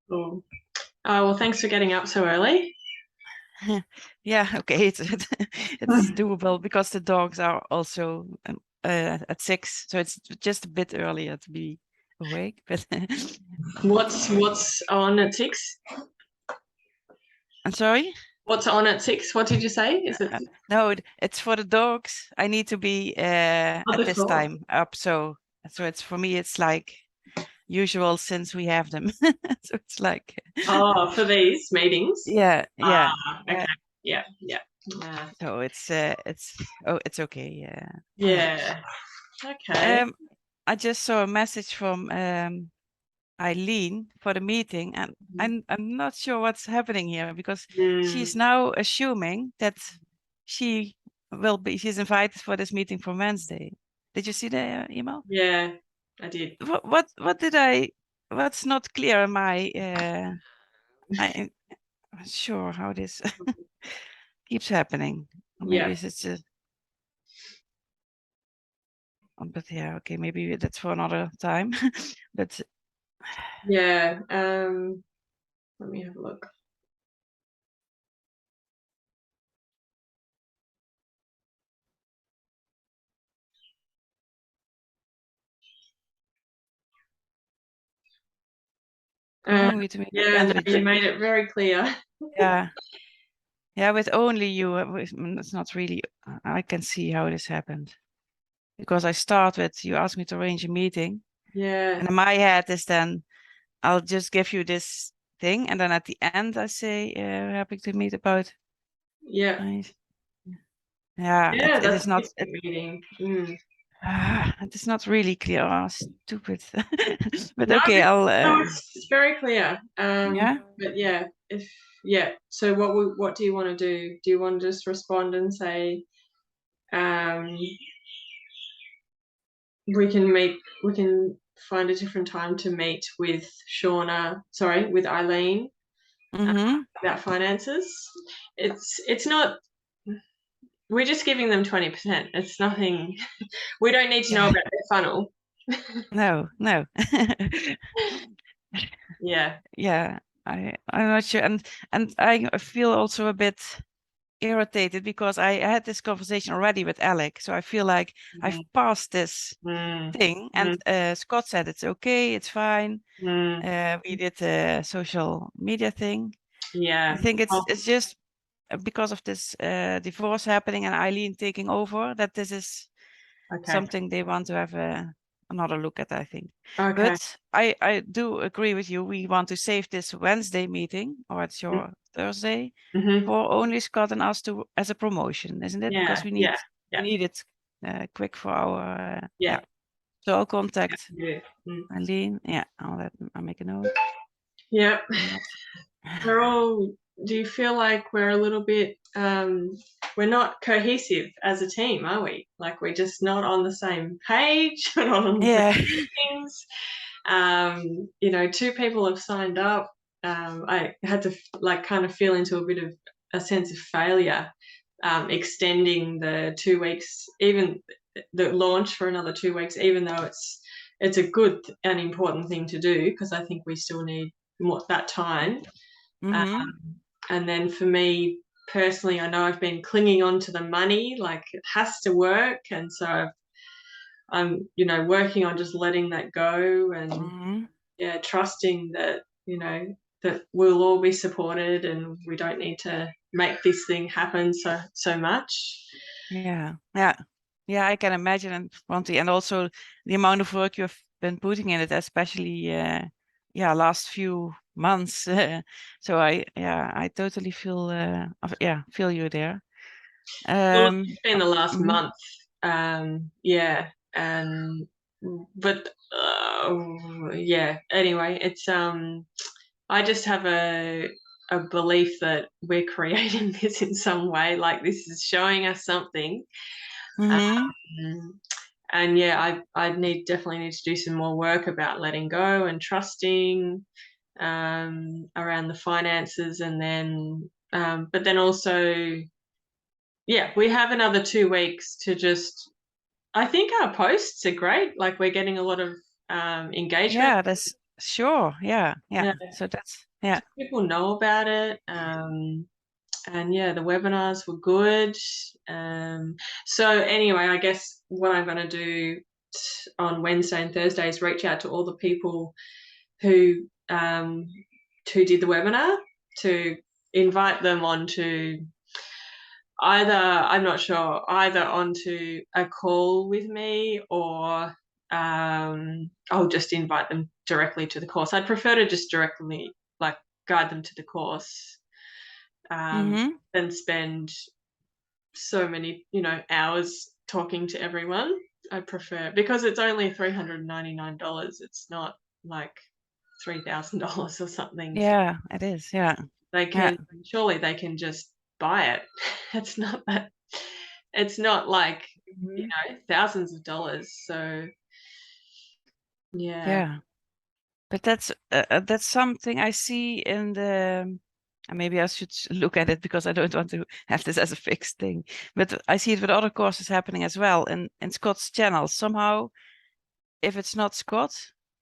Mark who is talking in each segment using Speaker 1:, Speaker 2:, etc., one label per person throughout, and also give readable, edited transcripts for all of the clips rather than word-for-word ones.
Speaker 1: Cool. Oh, well, thanks for getting up so early.
Speaker 2: Yeah, okay, it's doable because the dogs are also at 6, so it's just a bit earlier to be awake. But
Speaker 1: What's on at 6?
Speaker 2: I'm sorry.
Speaker 1: What's on at 6? What did you say? Is it
Speaker 2: No, it's for the dogs. I need to be at this
Speaker 1: before?
Speaker 2: time up, so it's for me. It's like usual since we have them. So it's like
Speaker 1: Oh, for these meetings?
Speaker 2: yeah, yeah.
Speaker 1: Okay. Yeah, yeah.
Speaker 2: So it's it's okay. Yeah.
Speaker 1: Yeah. Okay.
Speaker 2: I just saw a message from Eileen for the meeting, and I'm not sure what's happening here because
Speaker 1: Mm,
Speaker 2: she's now assuming that she's invited for this meeting for Wednesday. Did you see the email?
Speaker 1: yeah, I did.
Speaker 2: What did what's not clear in my I'm not sure how this keeps happening. Or maybe
Speaker 1: Yeah.
Speaker 2: it's just but yeah, okay, maybe that's for another time. But
Speaker 1: Yeah. Let me have a look. Yeah, no, you made it very clear.
Speaker 2: yeah. Yeah, with only you, it's not really, I can see how this happened. Because I start with, you asked me to arrange a meeting.
Speaker 1: Yeah.
Speaker 2: And in my head is then, I'll just give you this thing. And then at the end, I say, happy to meet about.
Speaker 1: Yeah.
Speaker 2: Nice. Yeah,
Speaker 1: Yeah,
Speaker 2: it
Speaker 1: that's
Speaker 2: is
Speaker 1: a
Speaker 2: not,
Speaker 1: different meeting.
Speaker 2: it is not really clear. Oh, stupid. But
Speaker 1: No,
Speaker 2: okay, I'll,
Speaker 1: no, it's very clear.
Speaker 2: yeah.
Speaker 1: But yeah. So what do you want to do? Do you want to just respond and say, um, we can find a different time to meet with with Eileen
Speaker 2: Mm-hmm.
Speaker 1: about finances? It's not. We're just giving them 20%. It's nothing. We don't need to know
Speaker 2: Yeah.
Speaker 1: about their funnel.
Speaker 2: No, no.
Speaker 1: Yeah.
Speaker 2: Yeah, I'm not sure, and I feel also a bit irritated because I had this conversation already with Alec, so I feel like I've
Speaker 1: Mm,
Speaker 2: passed this
Speaker 1: mm,
Speaker 2: thing, and
Speaker 1: mm,
Speaker 2: Scott said it's okay, it's fine.
Speaker 1: mm.
Speaker 2: We did the social media thing. I
Speaker 1: Yeah.
Speaker 2: think
Speaker 1: Oh,
Speaker 2: it's just because of this divorce happening and Eileen taking over that this is
Speaker 1: okay.
Speaker 2: something they want to have another look at, I think.
Speaker 1: Okay.
Speaker 2: But I do agree with you. We want to save this Wednesday meeting, or it's your Thursday,
Speaker 1: Mm-hmm.
Speaker 2: for only Scott and us to as a promotion, isn't it? Because
Speaker 1: Yeah. Yeah.
Speaker 2: we
Speaker 1: Yeah.
Speaker 2: need it quick for our
Speaker 1: Yeah.
Speaker 2: yeah. So I'll contact
Speaker 1: Yeah. Mm.
Speaker 2: Eileen. Yeah, I'll make a note.
Speaker 1: Yeah.
Speaker 2: I'm not.
Speaker 1: We're all. Do you feel like we're a little bit? We're not cohesive as a team, are we? Like we're just not on the same page. We're not on the same
Speaker 2: Yeah.
Speaker 1: things. Two people have signed up. I had to kind of feel into a bit of a sense of failure, extending the 2 weeks, even the launch for another 2 weeks, even though it's a good and important thing to do because I think we still need more that time.
Speaker 2: Mm-hmm.
Speaker 1: And then for me personally, I know I've been clinging on to the money, like it has to work, and so I'm working on just letting that go and
Speaker 2: Mm-hmm.
Speaker 1: yeah, trusting that that we'll all be supported and we don't need to make this thing happen so much.
Speaker 2: Yeah. Yeah. Yeah, I can imagine, and Monty, and also the amount of work you've been putting in it, especially yeah, last few months. So I totally feel feel you there.
Speaker 1: Well,
Speaker 2: Um,
Speaker 1: it's been the last
Speaker 2: mhm.
Speaker 1: month, yeah, and but yeah. Anyway, it's I just have a belief that we're creating this in some way. Like this is showing us something.
Speaker 2: Mhm.
Speaker 1: Um, and yeah, I definitely need to do some more work about letting go and trusting around the finances, and then but then also yeah, we have another 2 weeks to just. I think our posts are great. Like we're getting a lot of engagement.
Speaker 2: Yeah, that's Sure. Yeah.
Speaker 1: Yeah,
Speaker 2: So that's, yeah.
Speaker 1: people know about it. And yeah, the webinars were good. So anyway, I guess what I'm going to do on Wednesday and Thursday is reach out to all the people who did the webinar, to invite them onto either, I'm not sure, either onto a call with me, or I'll just invite them directly to the course. I'd prefer to just directly like guide them to the course,
Speaker 2: Mm-hmm.
Speaker 1: than spend so many, hours talking to everyone. I prefer, because it's only $399. It's not like $3,000 or something. So
Speaker 2: Yeah, it is. Yeah.
Speaker 1: they
Speaker 2: Yeah.
Speaker 1: can, surely they can just buy it. It's not that. It's not like,
Speaker 2: Mhm.
Speaker 1: thousands of dollars. So yeah.
Speaker 2: Yeah. But that's something I see in the. And maybe I should look at it because I don't want to have this as a fixed thing. But I see it with other courses happening as well. In Scott's channel, somehow, if it's not Scott,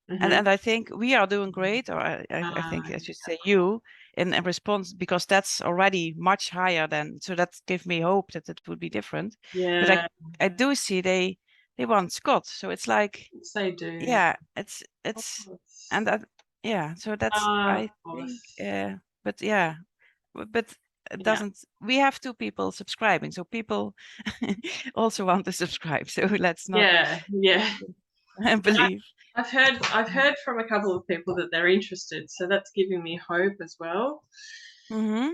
Speaker 1: Hmm.
Speaker 2: and I think we are doing great, or I think I should say you in response, because that's already much higher than, so that gives me hope that it would be different. But
Speaker 1: Yeah,
Speaker 2: I do see they want Scott, so it's like,
Speaker 1: yes, they do.
Speaker 2: yeah,
Speaker 1: Of
Speaker 2: it's
Speaker 1: course.
Speaker 2: and that, yeah, so that's,
Speaker 1: Of
Speaker 2: I think,
Speaker 1: course.
Speaker 2: but yeah, but it
Speaker 1: Yeah.
Speaker 2: doesn't, we have 2 people subscribing, so people also want to subscribe, so let's not
Speaker 1: Yeah. Yeah.
Speaker 2: believe.
Speaker 1: I've heard from a couple of people that they're interested, so that's giving me hope as well.
Speaker 2: Hmm.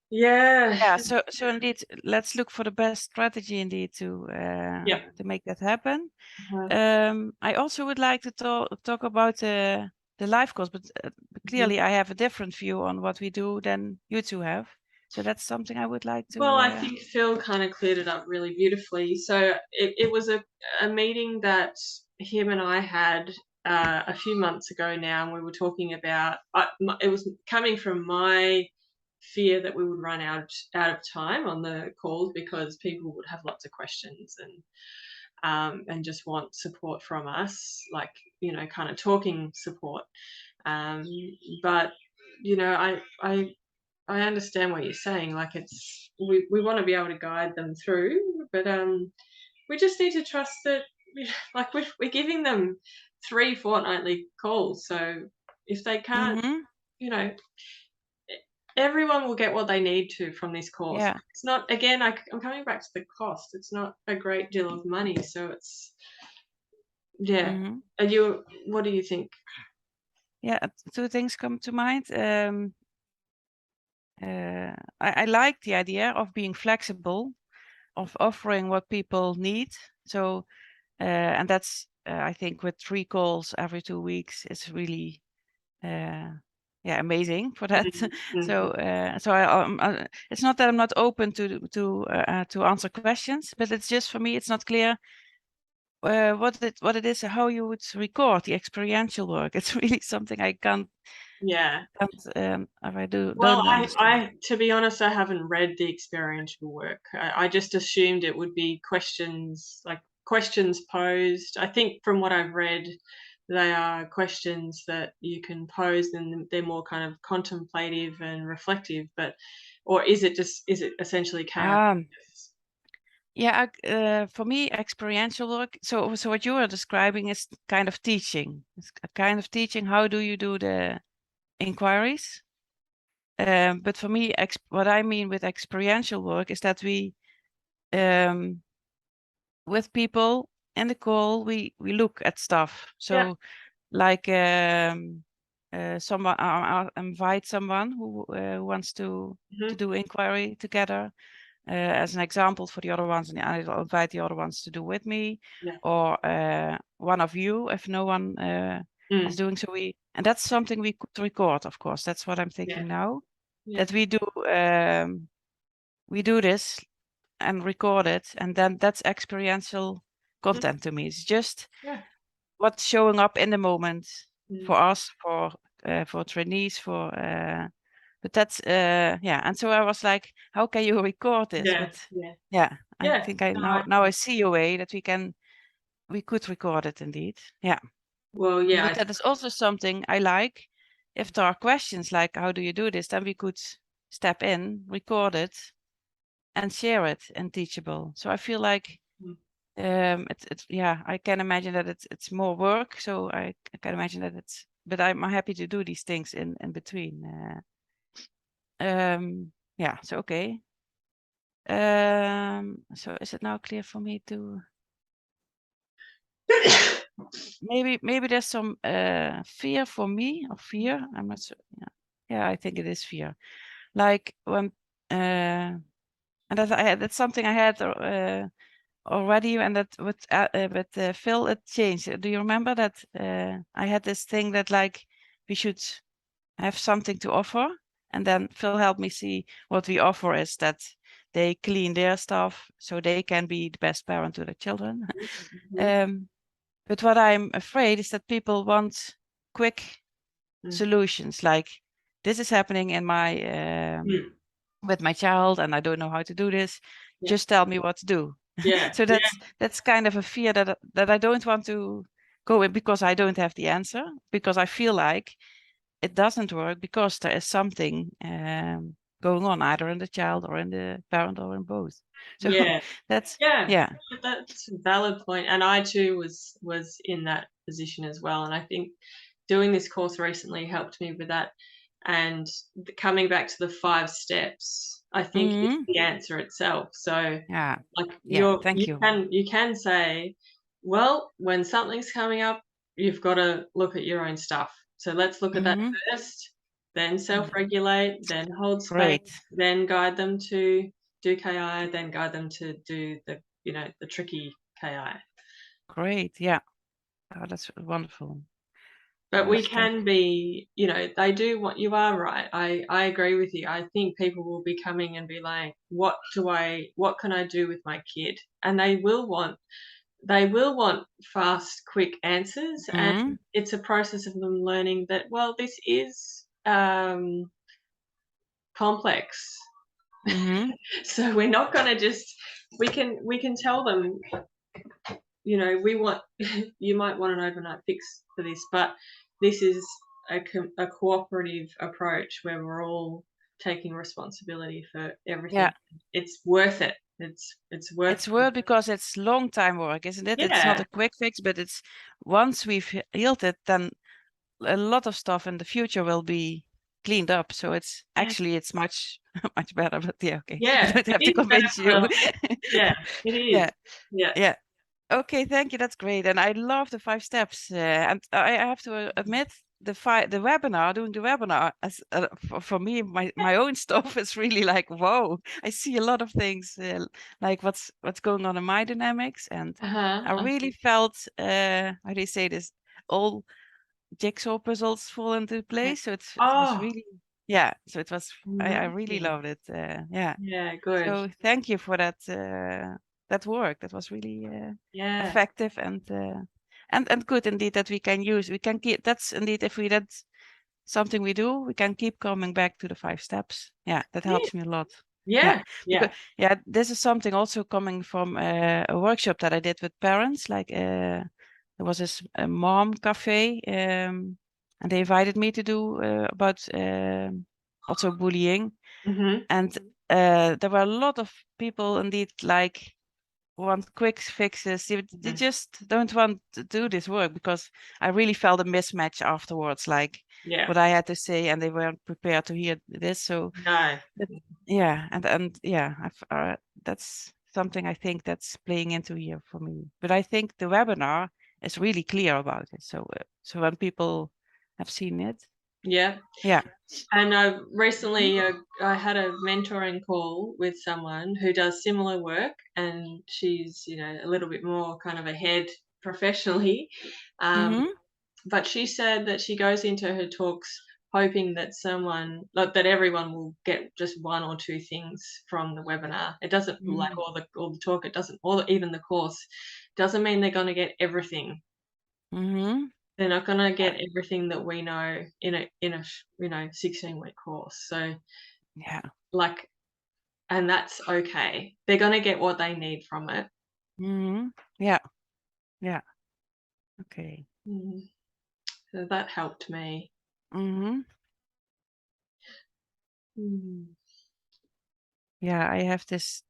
Speaker 1: Yeah.
Speaker 2: Yeah, so indeed, let's look for the best strategy indeed
Speaker 1: Yep.
Speaker 2: to make that happen.
Speaker 1: Uh-huh.
Speaker 2: I also would like to talk about the live course, but
Speaker 1: Mhm.
Speaker 2: clearly I have a different view on what we do than you two have. So that's something I would like
Speaker 1: Well,
Speaker 2: to.
Speaker 1: I think Phil kind of cleared it up really beautifully. So it was a meeting that him and I had a few months ago now, and we were talking about, it was coming from my fear that we would run out of time on the calls, because people would have lots of questions, and just want support from us, like, kind of talking support. Um, but I understand what you're saying. Like, we want to be able to guide them through, but we just need to trust that, like, we're giving them 3 fortnightly calls. So if they can't,
Speaker 2: Hmm.
Speaker 1: you know, everyone will get what they need to from this course.
Speaker 2: Yeah.
Speaker 1: It's not, again, I'm coming back to the cost. It's not a great deal of money, so it's, yeah.
Speaker 2: Hmm.
Speaker 1: What do you think?
Speaker 2: Yeah. 2 things come to mind. I like the idea of being flexible, of offering what people need. So, and that's, I think, with 3 calls every 2 weeks, it's really, yeah, amazing for that.
Speaker 1: Mm,
Speaker 2: So,
Speaker 1: mhm.
Speaker 2: it's not that I'm not open to answer questions, but it's just, for me, it's not clear what it is, how you would record the experiential work. It's really something I
Speaker 1: Yeah.
Speaker 2: if I
Speaker 1: Well,
Speaker 2: don't understand.
Speaker 1: I to be honest, I haven't read the experiential work. I just assumed it would be questions, like questions posed. I think from what I've read, they are questions that you can pose, and they're more kind of contemplative and reflective. But, or is it essentially character?
Speaker 2: Um, yeah, for me, experiential work. So what you are describing is kind of teaching. It's a kind of teaching. How do you do the inquiries? But for me, what I mean with experiential work is that we, um, with people in the call, we look at stuff.
Speaker 1: Yeah.
Speaker 2: So, like, someone, I invite someone who wants to
Speaker 1: Mhm.
Speaker 2: do inquiry together, as an example for the other ones, and I'll invite the other ones to do with me,
Speaker 1: Yeah.
Speaker 2: or one of you if no one is
Speaker 1: Mm.
Speaker 2: doing so. And that's something we could record, of course. That's what I'm
Speaker 1: Yeah.
Speaker 2: thinking now.
Speaker 1: Yeah.
Speaker 2: That we do this and record it, and then that's experiential
Speaker 1: Mhm.
Speaker 2: content to me. It's just
Speaker 1: Yeah.
Speaker 2: what's showing up in the moment
Speaker 1: Mm.
Speaker 2: for us, for trainees, for but that's yeah. And so I was like, how can you record this?
Speaker 1: Yeah.
Speaker 2: But
Speaker 1: Yeah.
Speaker 2: yeah, I
Speaker 1: Yeah.
Speaker 2: think I
Speaker 1: No,
Speaker 2: now I see a way that we could record it indeed. Yeah.
Speaker 1: Well, yeah,
Speaker 2: But that is also something I like. If there are questions like, how do you do this? Then we could step in, record it, and share it in Teachable. So I feel like it's yeah, I can imagine that it's more work. So I can imagine that but I'm happy to do these things in between. Yeah, so okay. So is it now clear for me to maybe there's some fear for me or fear? I'm not sure. Yeah, I think it is fear. Like when and that's something I had already, and that with Phil it changed. Do you remember that I had this thing that like we should have something to offer, and then Phil helped me see what we offer is that they clean their stuff so they can be the best parent to their children. But what I'm afraid is that people want quick solutions, like this is happening in my with my child and I don't know how to do this. Just tell me what to do.
Speaker 1: Yeah,
Speaker 2: So that's kind of a fear that I don't want to go in, because I don't have the answer, because I feel like it doesn't work because there is something going on either in the child or in the parent or in both. So
Speaker 1: yeah,
Speaker 2: that's
Speaker 1: yeah.
Speaker 2: yeah.
Speaker 1: That's a valid point, and I too was in that position as well. And I think doing this course recently helped me with that. And coming back to the 5 steps, I think is
Speaker 2: Mm-hmm.
Speaker 1: the answer itself. So,
Speaker 2: Yeah.
Speaker 1: like
Speaker 2: Yeah. Thank you.
Speaker 1: you can say, well, when something's coming up, you've got to look at your own stuff. So let's look at that
Speaker 2: Mm-hmm.
Speaker 1: first, then
Speaker 2: Yeah.
Speaker 1: self-regulate, then hold space,
Speaker 2: Great.
Speaker 1: then guide them to do KI, then guide them to do the tricky KI.
Speaker 2: Great. Yeah. Oh, that's wonderful.
Speaker 1: But we
Speaker 2: Five step.
Speaker 1: can be, they do what you are right. I agree with you. I think people will be coming and be like, what can I do with my kid? And they will want fast, quick answers. And
Speaker 2: Mm-hmm.
Speaker 1: it's a process of them learning that, well, this is complex.
Speaker 2: Mm-hmm.
Speaker 1: So we're not going to just, we can tell them, we want, you might want an overnight fix for this, but this is a cooperative approach where we're all taking responsibility for everything.
Speaker 2: Yeah.
Speaker 1: It's worth it. It's worth
Speaker 2: It's work because it's long time work, isn't it? It's not
Speaker 1: Yeah.
Speaker 2: a quick fix, but it's once we've healed it, then a lot of stuff in the future will be cleaned up. So it's much much better. But yeah, okay. I
Speaker 1: Yeah,
Speaker 2: don't
Speaker 1: it
Speaker 2: have to
Speaker 1: is better
Speaker 2: convince you.
Speaker 1: for, yeah, it
Speaker 2: Yeah,
Speaker 1: is. Yeah.
Speaker 2: yeah. Okay, thank you. That's great, and I love the 5 steps. And I have to admit, doing the webinar, for me, my own stuff is really like, whoa! I see a lot of things, like what's going on in my dynamics, and
Speaker 1: Uh-huh.
Speaker 2: I really felt, how do you say this, all jigsaw puzzles fall into place. So it was
Speaker 1: Oh,
Speaker 2: really, yeah. So it was, I really
Speaker 1: amazing.
Speaker 2: loved it. Yeah.
Speaker 1: Yeah, good.
Speaker 2: So thank you for that work. That was really
Speaker 1: Yeah.
Speaker 2: effective and good indeed, that we can keep. That's indeed, if that's something we do, we can keep coming back to the 5 steps. Yeah, that
Speaker 1: Yeah.
Speaker 2: helps me a lot. Yeah,
Speaker 1: Yeah.
Speaker 2: because
Speaker 1: Yeah.
Speaker 2: yeah, this is something also coming from a workshop that I did with parents. Like there was this mom cafe, and they invited me to do about also bullying,
Speaker 1: Mm-hmm.
Speaker 2: and there were a lot of people indeed like want quick fixes. They just don't want to do this work, because I really felt a mismatch afterwards, like
Speaker 1: Yeah.
Speaker 2: what I had to say, and they weren't prepared to hear this. So
Speaker 1: No.
Speaker 2: yeah, and yeah, that's something I think that's playing into here for me. But I think the webinar is really clear about it. So when people have seen it,
Speaker 1: Yeah.
Speaker 2: yeah.
Speaker 1: And
Speaker 2: Mhm.
Speaker 1: recently, I had a mentoring call with someone who does similar work, and she's, a little bit more kind of ahead professionally. Um,
Speaker 2: Mhm.
Speaker 1: but she said that she goes into her talks hoping that like, that everyone will get just one or two things from the webinar. It doesn't, like,
Speaker 2: Mhm.
Speaker 1: all the talk. It doesn't, or even the course doesn't mean they're going to get everything.
Speaker 2: Mhm.
Speaker 1: They're not gonna get everything that we know in a 16-week course. So,
Speaker 2: Yeah.
Speaker 1: like, and that's okay. They're gonna get what they need from it.
Speaker 2: Mhm. Yeah. Yeah. Okay.
Speaker 1: Mhm. So that helped me.
Speaker 2: Mm-hmm.
Speaker 1: Mm.
Speaker 2: Yeah, I have this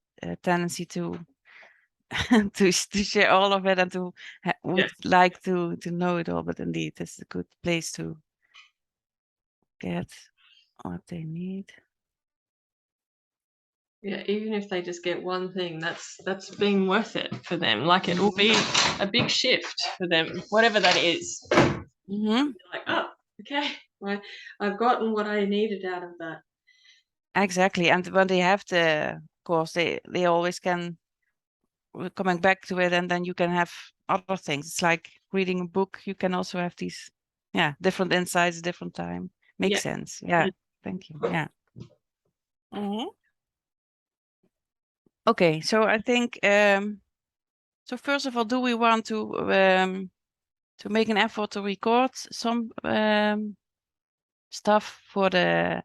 Speaker 2: tendency to to share all of it and to
Speaker 1: Yeah.
Speaker 2: would like to know it all, but indeed, it's a good place to get what they need.
Speaker 1: Yeah, even if they just get one thing, that's been worth it for them. Like it will be a big shift for them, whatever that is.
Speaker 2: Mm-hmm.
Speaker 1: Like, oh, okay, I've gotten what I needed out of that.
Speaker 2: Exactly, and when they have the course, they always can coming back to it, and then you can have other things. It's like reading a book. You can also have these, different insights, different time. Makes
Speaker 1: Yeah.
Speaker 2: sense. Yeah, thank you. Yeah. Okay, so I think so. First of all, do we want to make an effort to record some stuff for the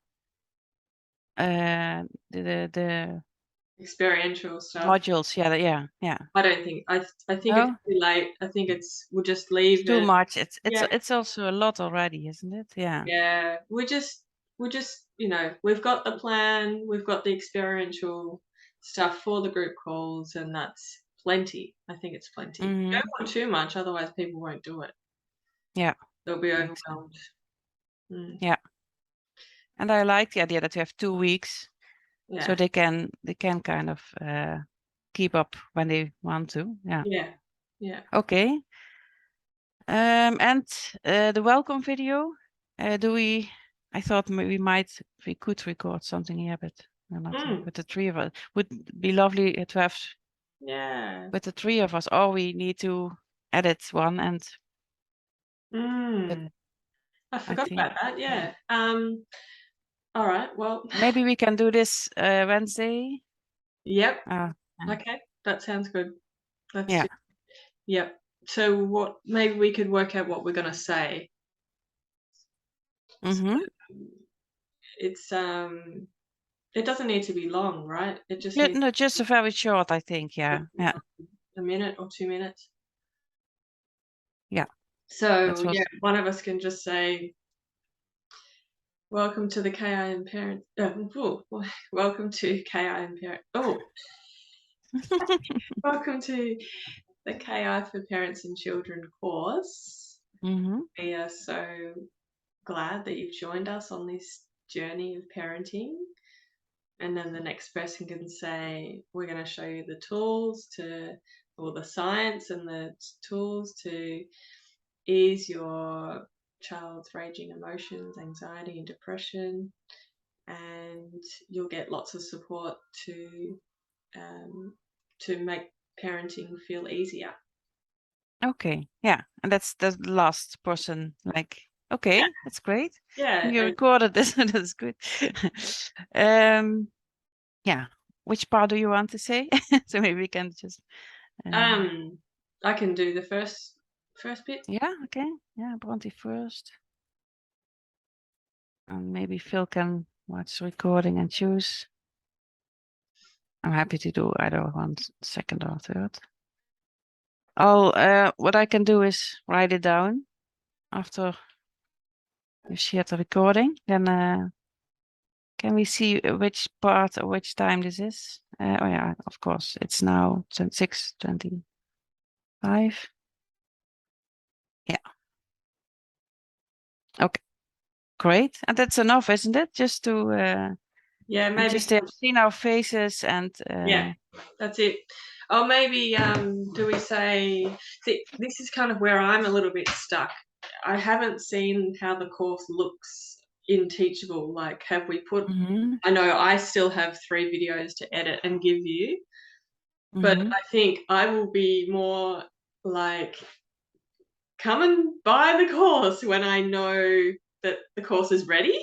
Speaker 1: Experiential stuff.
Speaker 2: modules? Yeah.
Speaker 1: I don't think I think it's
Speaker 2: No,
Speaker 1: too late. I think we'll just
Speaker 2: it's
Speaker 1: leave
Speaker 2: too
Speaker 1: it.
Speaker 2: much. It's
Speaker 1: Yeah.
Speaker 2: it's also a lot already, isn't it? Yeah.
Speaker 1: Yeah. We just we've got the plan, we've got the experiential stuff for the group calls, and that's plenty. I think it's plenty. You don't
Speaker 2: Mm-hmm.
Speaker 1: want too much, otherwise people won't do it.
Speaker 2: Yeah,
Speaker 1: They'll be
Speaker 2: makes sense.
Speaker 1: overwhelmed. Mm.
Speaker 2: Yeah, and I like the idea that you have 2 weeks, so
Speaker 1: Yeah.
Speaker 2: they can kind of keep up when they want to. Yeah.
Speaker 1: Yeah. Yeah.
Speaker 2: Okay. And the welcome video. Do we? I thought maybe we could record something here, but we're not here.
Speaker 1: Mm.
Speaker 2: With the three of us, would be lovely to have
Speaker 1: Yeah.
Speaker 2: with the three of us. Or we need to edit one, and but
Speaker 1: Mm. I
Speaker 2: I
Speaker 1: forgot
Speaker 2: think
Speaker 1: about that. Yeah. All right. Well,
Speaker 2: maybe we can do this Wednesday.
Speaker 1: yep.
Speaker 2: Uh,
Speaker 1: Okay. That sounds good. Let's
Speaker 2: yeah.
Speaker 1: do. Yep. So maybe we could work out what we're going to say. So
Speaker 2: Mm-hmm.
Speaker 1: it's it doesn't need to be long, right? It just
Speaker 2: Yeah,
Speaker 1: needs
Speaker 2: no, just a very short, I think.
Speaker 1: to
Speaker 2: Yeah.
Speaker 1: be
Speaker 2: Yeah.
Speaker 1: a minute or 2 minutes.
Speaker 2: Yeah.
Speaker 1: So
Speaker 2: That's what.
Speaker 1: yeah, one of us can just say, "Welcome to the KI and Parent." Welcome to KI and Parent. Oh, welcome to the KI for Parents and Children course.
Speaker 2: Mm-hmm.
Speaker 1: We are so glad that you've joined us on this journey of parenting. And then the next person can say, we're going to show you the tools or the science and the tools to ease your child's raging emotions, anxiety, and depression. And you'll get lots of support to make parenting feel easier.
Speaker 2: Okay. Yeah. And that's the last person. Like, okay, that's great.
Speaker 1: Yeah.
Speaker 2: You recorded this. That's good. um. Yeah. Which part do you want to say? So maybe we can just.
Speaker 1: I can do the first bit.
Speaker 2: Yeah. Okay. Yeah. Bronte first. And maybe Phil can watch the recording and choose. I'm happy to do either one, second or third. What I can do is write it down after you shared the recording. Then can we see which part or which time this is? Oh yeah, of course. It's now 6:25. Yeah. Okay. Great. And that's enough, isn't it? Just to
Speaker 1: Yeah,
Speaker 2: and
Speaker 1: maybe.
Speaker 2: just to have seen our faces and
Speaker 1: Yeah, that's it. Or maybe do we say, see, this is kind of where I'm a little bit stuck. I haven't seen how the course looks in Teachable. Like, have we put?
Speaker 2: Mhm,
Speaker 1: I know I still have 3 videos to edit and give you, but
Speaker 2: mhm.
Speaker 1: I think I will be more like, come and buy the course when I know that the course is ready.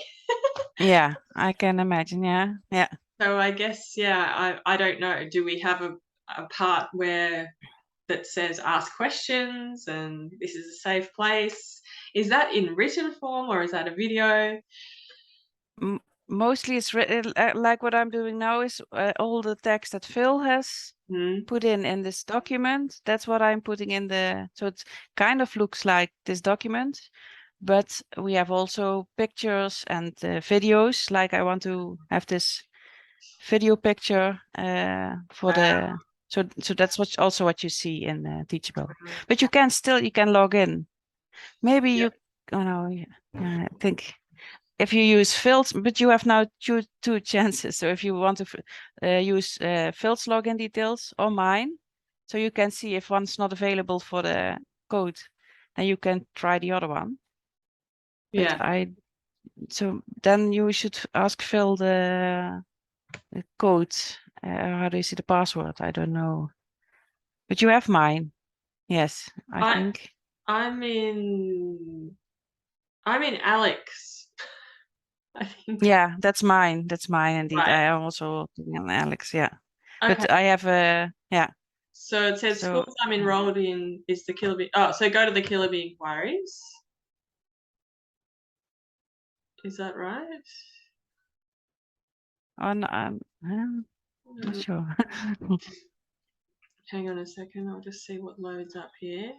Speaker 2: Yeah, I can imagine. Yeah. Yeah.
Speaker 1: So I guess, yeah, I don't know. Do we have a part where that says ask questions and this is a safe place? Is that in written form or is that a video?
Speaker 2: Mostly it's like what I'm doing now is all the text that Phil has
Speaker 1: Mm.
Speaker 2: put in this document. That's what I'm putting in so it kind of looks like this document, but we have also pictures and videos. Like I want to have this video picture for the so that's what you see in Teachable. But you can log in. Maybe you I think if you use Phil's, but you have now two chances. So if you want to use Phil's login details or mine, so you can see if one's not available for the code, then you can try the other one.
Speaker 1: Yeah.
Speaker 2: But so then you should ask Phil the code. How do you see the password? I don't know. But you have mine. Yes, I think.
Speaker 1: I'm in Alex. I think.
Speaker 2: Yeah, that's mine. That's mine indeed.
Speaker 1: Right.
Speaker 2: I am also on Alex. Yeah,
Speaker 1: Okay.
Speaker 2: but I have yeah.
Speaker 1: So it says
Speaker 2: So
Speaker 1: schools I'm enrolled in is the Killer Bee. Oh, so go to the Killer Bee inquiries. Is that right?
Speaker 2: on I'm not sure.
Speaker 1: Hang on a second. I'll just see what loads up here.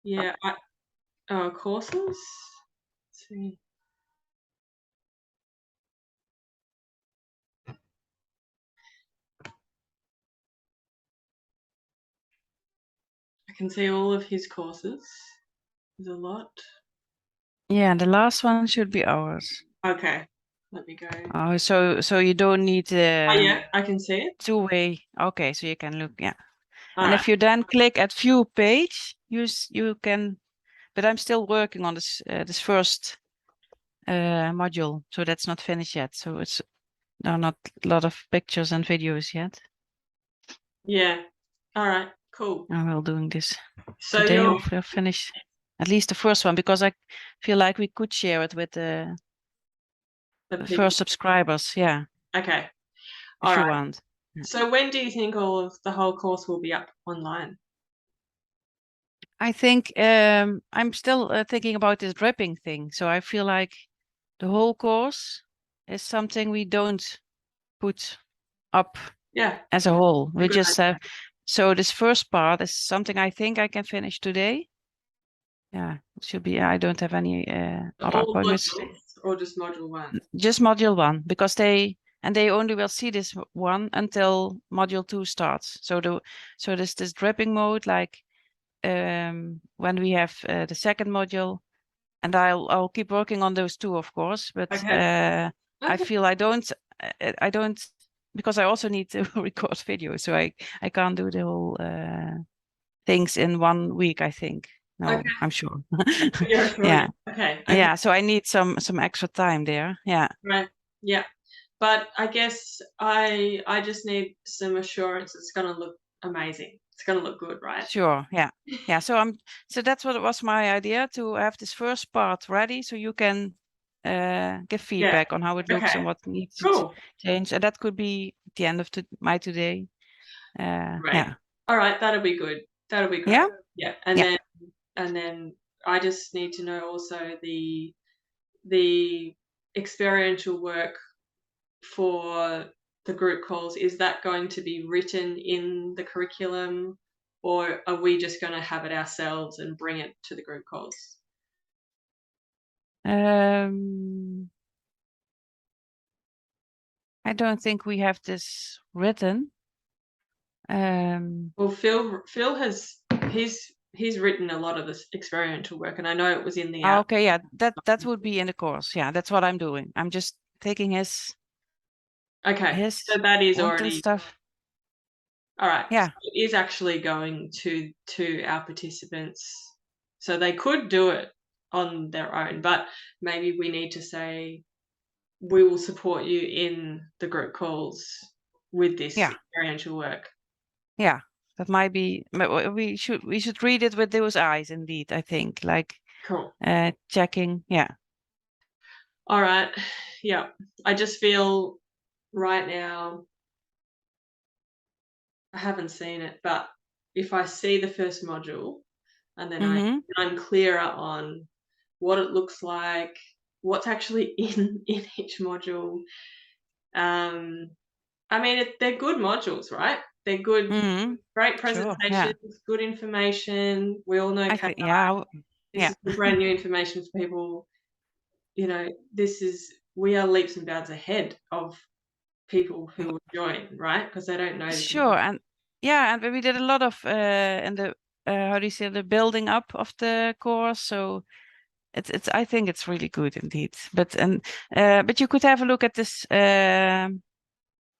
Speaker 1: Yeah. Courses. Let's see. I can see all of his courses. There's a lot.
Speaker 2: Yeah, the last one should be ours.
Speaker 1: Okay. Let me go.
Speaker 2: Oh, so you don't need
Speaker 1: Yeah, I can see it.
Speaker 2: two-way. Okay, so you can look. Yeah.
Speaker 1: All
Speaker 2: And
Speaker 1: right.
Speaker 2: if you then click at view page, you can, but I'm still working on this first module, so that's not finished yet. So there are not a lot of pictures and videos yet.
Speaker 1: Yeah. All right. Cool.
Speaker 2: I will doing this
Speaker 1: So
Speaker 2: today.
Speaker 1: you're
Speaker 2: Hopefully, I'll finish at least the first one because I feel like we could share it with the
Speaker 1: people.
Speaker 2: first subscribers. Yeah,
Speaker 1: Okay.
Speaker 2: if
Speaker 1: All
Speaker 2: you
Speaker 1: right.
Speaker 2: want.
Speaker 1: So when do you think all of the whole course will be up online?
Speaker 2: I think I'm still thinking about this dripping thing. So I feel like the whole course is something we don't put up
Speaker 1: Yeah.
Speaker 2: as a whole. We
Speaker 1: Good
Speaker 2: just have. So this first part is something I think I can finish today. Yeah, it should be. I don't have any other
Speaker 1: All
Speaker 2: appointments.
Speaker 1: modules or just module one?
Speaker 2: Just module one because they only will see this one until module two starts. So there's this dripping mode like when we have the second module, and I'll keep working on those two, of course. But
Speaker 1: Okay.
Speaker 2: I feel I don't because I also need to record video, so I can't do the whole things in 1 week. I think no,
Speaker 1: Okay.
Speaker 2: I'm sure.
Speaker 1: You're sure.
Speaker 2: Yeah,
Speaker 1: Okay.
Speaker 2: yeah. So I need some extra time there. Yeah.
Speaker 1: Right. Yeah. But I guess I just need some assurance it's going to look amazing. It's going to look good, right?
Speaker 2: Sure. Yeah. Yeah. So that's what it was my idea to have this first part ready so you can give feedback on how it looks
Speaker 1: Okay.
Speaker 2: and what needs to
Speaker 1: Cool.
Speaker 2: change. And that could be at the end of my today.
Speaker 1: Right.
Speaker 2: Yeah.
Speaker 1: All right. That'll be good. That'll be great.
Speaker 2: Yeah.
Speaker 1: Yeah.
Speaker 2: Yeah.
Speaker 1: And then I just need to know also the experiential work for the group calls, is that going to be written in the curriculum, or are we just going to have it ourselves and bring it to the group calls?
Speaker 2: I don't think we have this written.
Speaker 1: Well, Phil has he's written a lot of this experiential work, and I know it was in the out.
Speaker 2: Okay. Yeah. That would be in the course. Yeah. That's what I'm doing. I'm just taking his
Speaker 1: Okay, so that is
Speaker 2: wanted
Speaker 1: already
Speaker 2: stuff.
Speaker 1: all right.
Speaker 2: Yeah.
Speaker 1: So it is actually going to our participants, so they could do it on their own, but maybe we need to say we will support you in the group calls with this
Speaker 2: Yeah.
Speaker 1: experiential work.
Speaker 2: Yeah. That might be. We should read it with those eyes. Indeed, I think like
Speaker 1: Cool.
Speaker 2: checking. Yeah.
Speaker 1: All right. Yeah. I just feel right now I haven't seen it, but if I see the first module and then I'm clearer on what it looks like, what's actually in each module. I mean, they're good modules, right? They're good, great
Speaker 2: Sure.
Speaker 1: presentations,
Speaker 2: Yeah.
Speaker 1: good information. We all know KI.
Speaker 2: Yeah.
Speaker 1: This is the brand new information for people. You know, we are leaps and bounds ahead of people who will join, right? Because they don't know this.
Speaker 2: Sure. And we did a lot of in the how do you say, the building up of the course. So it's I think it's really good indeed. But you could have a look at this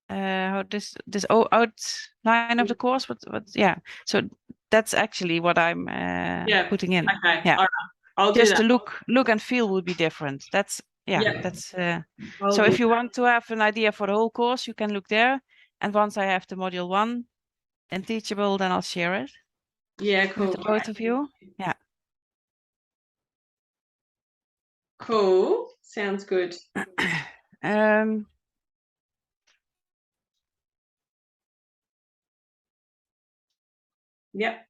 Speaker 2: how this outline of the course. What yeah. So that's actually what I'm
Speaker 1: Yeah.
Speaker 2: putting in.
Speaker 1: Okay.
Speaker 2: Yeah.
Speaker 1: All right. I'll do
Speaker 2: Just
Speaker 1: that.
Speaker 2: the look and feel would be different. That's
Speaker 1: Yeah.
Speaker 2: that's
Speaker 1: I'll
Speaker 2: so
Speaker 1: do
Speaker 2: if you want to have an idea for the whole course, you can look there. And once I have the module 1 and Teachable, then I'll share it
Speaker 1: Yeah,
Speaker 2: with
Speaker 1: cool.
Speaker 2: the both of you. Yeah.
Speaker 1: Cool. Sounds good. Yep.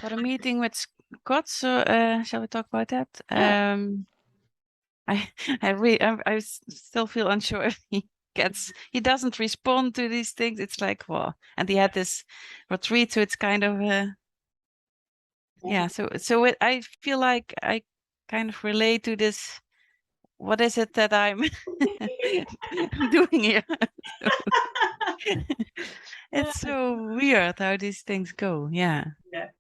Speaker 2: For the meeting with Scott, so shall we talk about that?
Speaker 1: Yeah.
Speaker 2: I still feel unsure if he doesn't respond to these things. It's like, well, and he had this retreat, so it's kind of yeah. So I feel like I kind of relate to this. What is it that I'm doing here? It's so weird how these things go. Yeah.
Speaker 1: Yeah.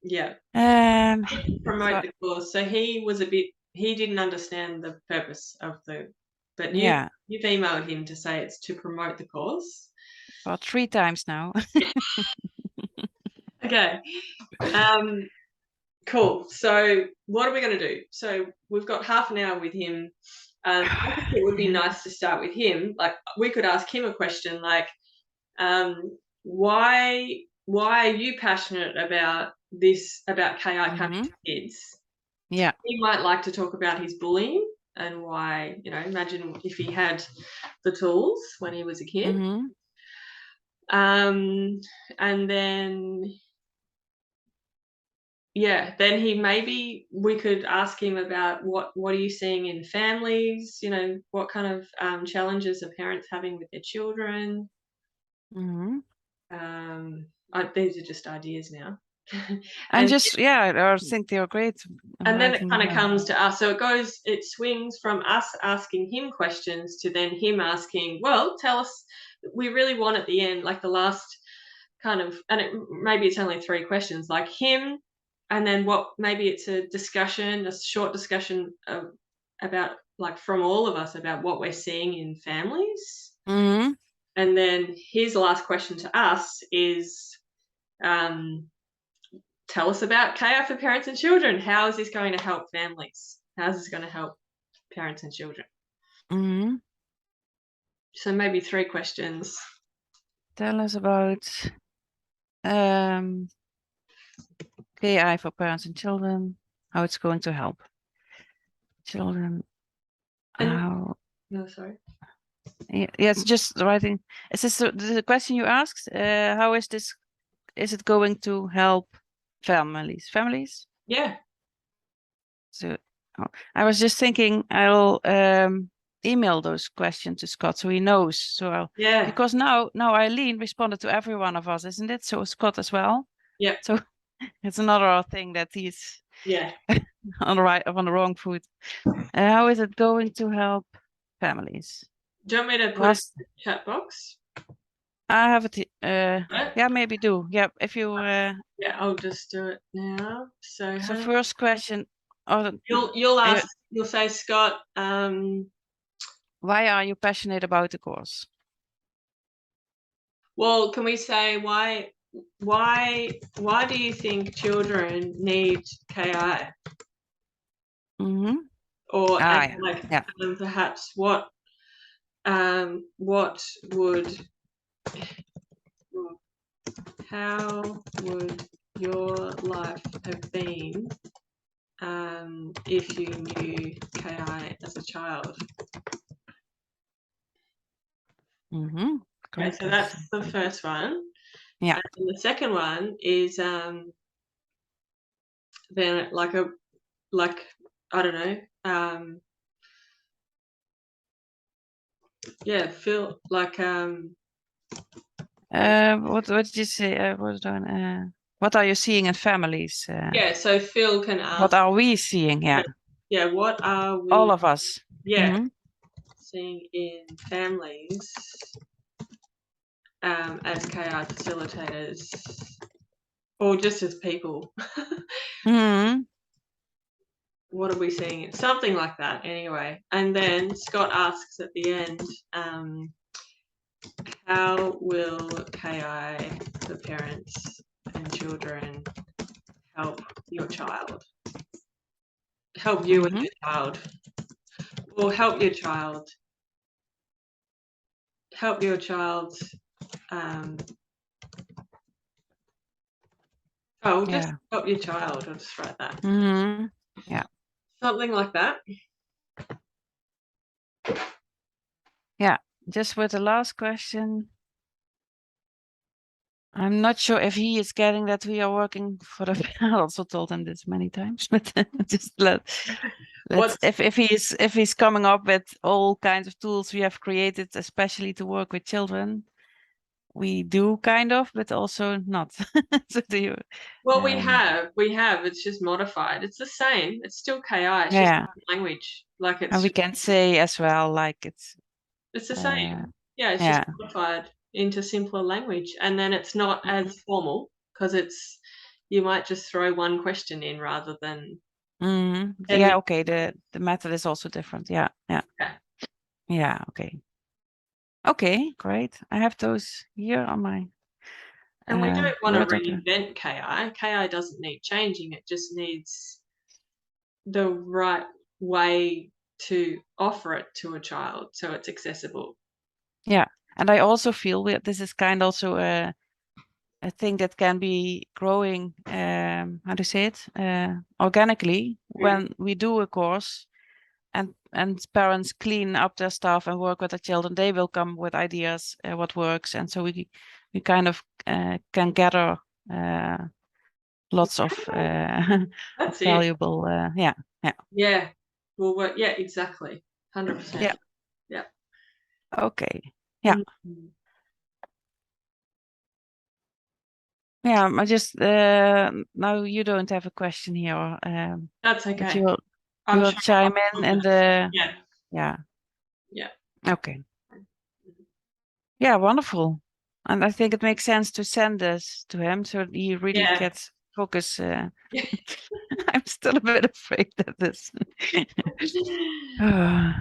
Speaker 1: Yeah. Promote
Speaker 2: So,
Speaker 1: the course. So he didn't understand the purpose of but
Speaker 2: yeah,
Speaker 1: you've emailed him to say it's to promote the course.
Speaker 2: well, 3 times now.
Speaker 1: Okay. Cool. So what are we going to do? So we've got half an hour with him. I think it would be nice to start with him. Like, we could ask him a question like, why are you passionate about this, about KI coming to kids?
Speaker 2: Yeah.
Speaker 1: He might like to talk about his bullying and why, imagine if he had the tools when he was a kid. And then we could ask him about what are you seeing in families, what kind of challenges are parents having with their children. These are just ideas now.
Speaker 2: And just, I think they're great.
Speaker 1: And then it kind of comes to us. So it swings from us asking him questions to then him asking, well, tell us, we really want at the end, like the last kind of, and maybe it's only 3 questions, like him, and then maybe it's a short discussion about, like, from all of us about what we're seeing in families. And then his last question to us is, tell us about KI for parents and children. How is this going to help families? How is this going to help parents and children? So maybe 3 questions.
Speaker 2: Tell us about KI for parents and children, how it's going to help children.
Speaker 1: No, sorry.
Speaker 2: Yes, just writing. Is this the question you asked? How is this? Is it going to help families?
Speaker 1: Yeah.
Speaker 2: So I was just thinking I'll email those questions to Scott so he knows. So because now Eileen responded to every one of us, isn't it? So Scott as well.
Speaker 1: Yeah.
Speaker 2: So it's another thing that he's on the wrong foot. How is it going to help families?
Speaker 1: Do you want me to put it in the chat box?
Speaker 2: I have it. Yeah, maybe do. Yeah, if you.
Speaker 1: I'll just do it now. So
Speaker 2: first question.
Speaker 1: You'll ask. You'll say, Scott.
Speaker 2: Why are you passionate about the course?
Speaker 1: Well, can we say why do you think children need KI? Or perhaps what would, how would your life have been if you knew KI as a child? Okay, so that's the first one.
Speaker 2: Yeah.
Speaker 1: And the second one is then I don't know, Yeah, feel like
Speaker 2: what did you say? What are you seeing in families?
Speaker 1: yeah, so Phil can
Speaker 2: What
Speaker 1: ask,
Speaker 2: are we seeing? Yeah,
Speaker 1: yeah, what are
Speaker 2: all
Speaker 1: we,
Speaker 2: of us.
Speaker 1: yeah,
Speaker 2: Mm-hmm.
Speaker 1: seeing in families as KI facilitators or just as people?
Speaker 2: Mm-hmm.
Speaker 1: What are we seeing? Something like that, anyway. And then Scott asks at the end, how will KI for parents and children help your child? Help you and
Speaker 2: Mm-hmm.
Speaker 1: your child. Or help your child. Help your child. Um, just
Speaker 2: Yeah.
Speaker 1: help your child. I'll just write that.
Speaker 2: Mm-hmm. Yeah.
Speaker 1: Something like that.
Speaker 2: Yeah. Just with the last question. I'm not sure if he is getting that we are working for the. I also told him this many times, but just let's
Speaker 1: What's
Speaker 2: if he's coming up with all kinds of tools we have created, especially to work with children, we do kind of, but also not. So do you?
Speaker 1: well,
Speaker 2: Um,
Speaker 1: we have. It's just modified. It's the same. It's still KI. It's just
Speaker 2: yeah,
Speaker 1: language. Like
Speaker 2: and
Speaker 1: it's
Speaker 2: we
Speaker 1: just,
Speaker 2: can say as well, like
Speaker 1: it's the
Speaker 2: uh,
Speaker 1: same. Yeah, it's just
Speaker 2: yeah,
Speaker 1: modified into simpler language, and then it's not
Speaker 2: mm-hmm.
Speaker 1: as formal because it's you might just throw one question in rather than
Speaker 2: Mm-hmm.
Speaker 1: and
Speaker 2: Yeah. Okay. The method is also different. Yeah, yeah,
Speaker 1: yeah.
Speaker 2: yeah. Okay. Okay, great. I have those here on my
Speaker 1: And we don't want to
Speaker 2: Word document.
Speaker 1: reinvent KI. KI doesn't need changing. It just needs the right way to offer it to a child so it's accessible.
Speaker 2: Yeah, and I also feel that this is kind also a thing that can be growing. How to say it? Organically
Speaker 1: Mm.
Speaker 2: when we do a course and parents clean up their stuff and work with the children, they will come with ideas what works, and so we kind of can gather lots of
Speaker 1: That's it.
Speaker 2: valuable. Yeah, yeah,
Speaker 1: Yeah. Well, yeah, exactly.
Speaker 2: yeah.
Speaker 1: 100%. Yeah.
Speaker 2: Okay. Yeah.
Speaker 1: Mhm.
Speaker 2: Yeah, I just now you don't have a question here,
Speaker 1: That's
Speaker 2: but
Speaker 1: okay.
Speaker 2: you
Speaker 1: I'm
Speaker 2: will
Speaker 1: sure
Speaker 2: chime
Speaker 1: I'll
Speaker 2: in
Speaker 1: just,
Speaker 2: the
Speaker 1: yeah.
Speaker 2: yeah.
Speaker 1: Yeah.
Speaker 2: Okay. Yeah, wonderful. And I think it makes sense to send this to him so he really
Speaker 1: Yeah.
Speaker 2: gets focus. I'm still a bit afraid that this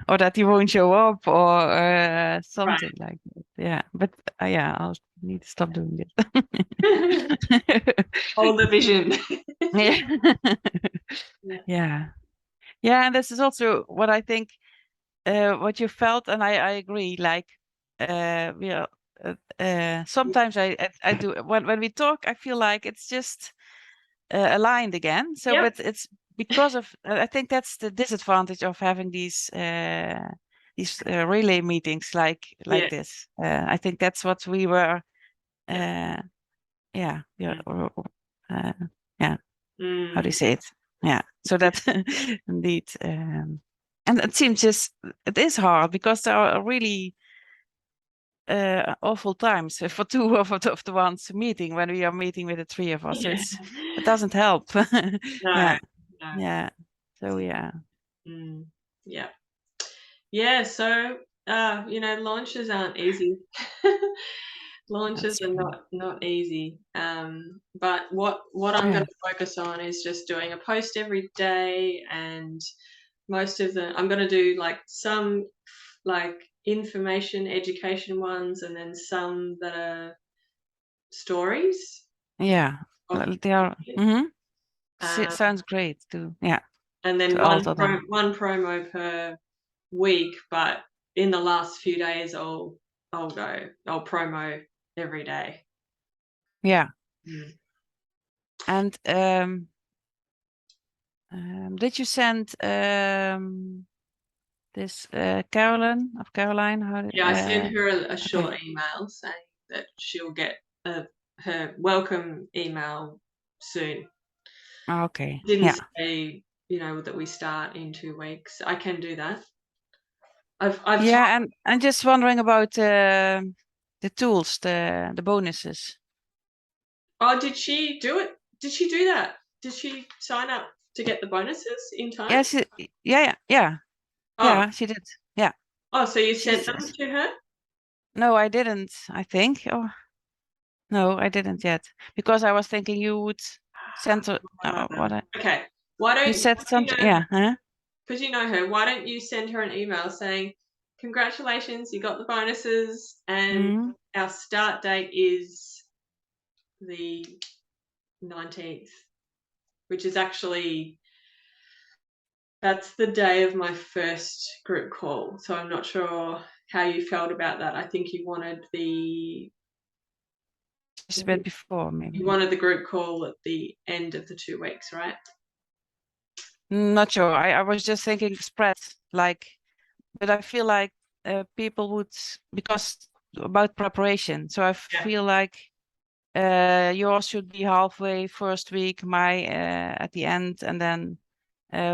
Speaker 2: or that he won't show up or something
Speaker 1: Right.
Speaker 2: like that. Yeah, but yeah, I'll need to stop doing this.
Speaker 1: Hold the vision.
Speaker 2: Yeah.
Speaker 1: Yeah.
Speaker 2: Yeah. Yeah, and this is also what I think, what you felt, and I agree. Like, we are. Sometimes I do when we talk, I feel like it's just aligned again. So,
Speaker 1: Yep.
Speaker 2: but it's because of I think that's the disadvantage of having these relay meetings like
Speaker 1: Yeah.
Speaker 2: this. I think that's what we were.
Speaker 1: Yeah.
Speaker 2: Yeah, yeah,
Speaker 1: Mm.
Speaker 2: uh, yeah. How do you
Speaker 1: Mm.
Speaker 2: say it? Yeah. So
Speaker 1: Yeah.
Speaker 2: that indeed, and it seems just it is hard because there are really awful times for two of the ones meeting when we are meeting with the three of us. So
Speaker 1: Yeah.
Speaker 2: it doesn't help.
Speaker 1: No.
Speaker 2: Yeah,
Speaker 1: No.
Speaker 2: yeah. So yeah,
Speaker 1: Mm. Yeah. Yeah. So, launches aren't easy. Launches
Speaker 2: that's
Speaker 1: are
Speaker 2: true.
Speaker 1: not easy. But what I'm going
Speaker 2: Yeah,
Speaker 1: to focus on is just doing a post every day, and most of them I'm going to do like some like information education ones, and then some that are stories
Speaker 2: yeah.
Speaker 1: of
Speaker 2: They are. Mm-hmm.
Speaker 1: um,
Speaker 2: Sounds great too. Yeah,
Speaker 1: and then
Speaker 2: to alter them.
Speaker 1: one promo per week. But in the last few days, I'll promo every day.
Speaker 2: Yeah,
Speaker 1: Mm.
Speaker 2: and did you send this Caroline?
Speaker 1: Yeah, I sent her a
Speaker 2: Okay.
Speaker 1: short email saying that she'll get her welcome email soon.
Speaker 2: Okay.
Speaker 1: Didn't
Speaker 2: Yeah.
Speaker 1: say, that we start in 2 weeks. I can do that. I've
Speaker 2: Yeah, and I'm just wondering about the tools, the bonuses.
Speaker 1: Oh, did she do it? Did she do that? Did she sign up to get the bonuses in time?
Speaker 2: Yes,
Speaker 1: Oh,
Speaker 2: yeah, she did. Yeah,
Speaker 1: oh, so you
Speaker 2: she
Speaker 1: sent them
Speaker 2: says.
Speaker 1: to her?
Speaker 2: No, I didn't, I think. Oh, no, I didn't yet. Because I was thinking you would send her,
Speaker 1: Okay. Why
Speaker 2: you
Speaker 1: don't
Speaker 2: said
Speaker 1: you
Speaker 2: something,
Speaker 1: know
Speaker 2: yeah, huh?
Speaker 1: because you know her, why don't you send her an email saying, congratulations, you got the bonuses, and
Speaker 2: Mm-hmm.
Speaker 1: our start date is the 19th, which is actually that's the day of my first group call. So I'm not sure how you felt about that. I think
Speaker 2: Just a bit before, maybe.
Speaker 1: you wanted the group call at the end of the 2 weeks, right?
Speaker 2: Not sure. I was just thinking spread, like, but I feel like people would, because about preparation. So I
Speaker 1: Yeah.
Speaker 2: feel like yours should be halfway first week, my at the end, and then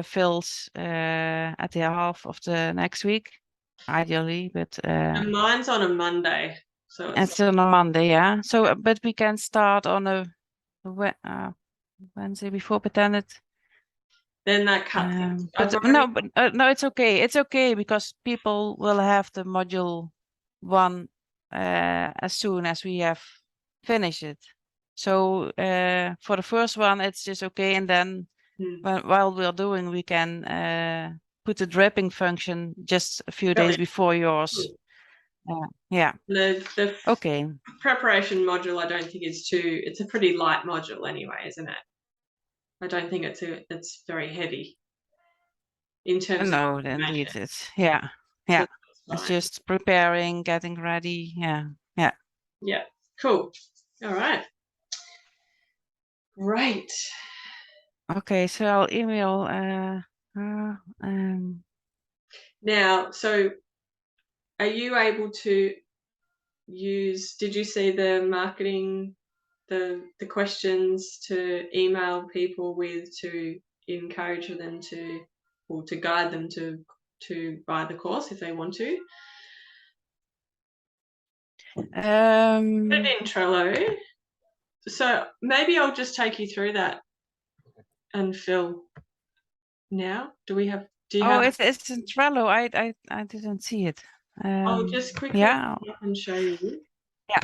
Speaker 2: Phil's at the half of the next week, ideally. But
Speaker 1: And mine's on a Monday, so
Speaker 2: it's on a Monday, yeah. So, but we can start on a Wednesday before, but then it.
Speaker 1: then that cuts it. I've
Speaker 2: But
Speaker 1: already
Speaker 2: no, but no, it's okay. It's okay because people will have the module one as soon as we have finished it. So for the first one, it's just okay, and then while we're doing, we can put the dripping function just a few days
Speaker 1: really
Speaker 2: before yours. Yeah.
Speaker 1: the
Speaker 2: Okay.
Speaker 1: preparation module. I don't think is too. It's a pretty light module anyway, isn't it? I don't think it's very heavy in terms of
Speaker 2: No,
Speaker 1: information.
Speaker 2: indeed, it's yeah,
Speaker 1: So
Speaker 2: yeah.
Speaker 1: that's
Speaker 2: It's
Speaker 1: fine.
Speaker 2: just preparing, getting ready. Yeah, yeah.
Speaker 1: Yeah. Cool. All right. Great.
Speaker 2: Okay, so I'll email
Speaker 1: Now, so are you able to use? Did you see the marketing, the questions to email people with to encourage them to, or to guide them to buy the course if they want to? Put it in Trello. So maybe I'll just take you through that and Phil. Now, do we have? Do you
Speaker 2: oh,
Speaker 1: have?
Speaker 2: it's in Trello. I didn't see it.
Speaker 1: I'll just quickly
Speaker 2: Yeah,
Speaker 1: come up and show you.
Speaker 2: yeah.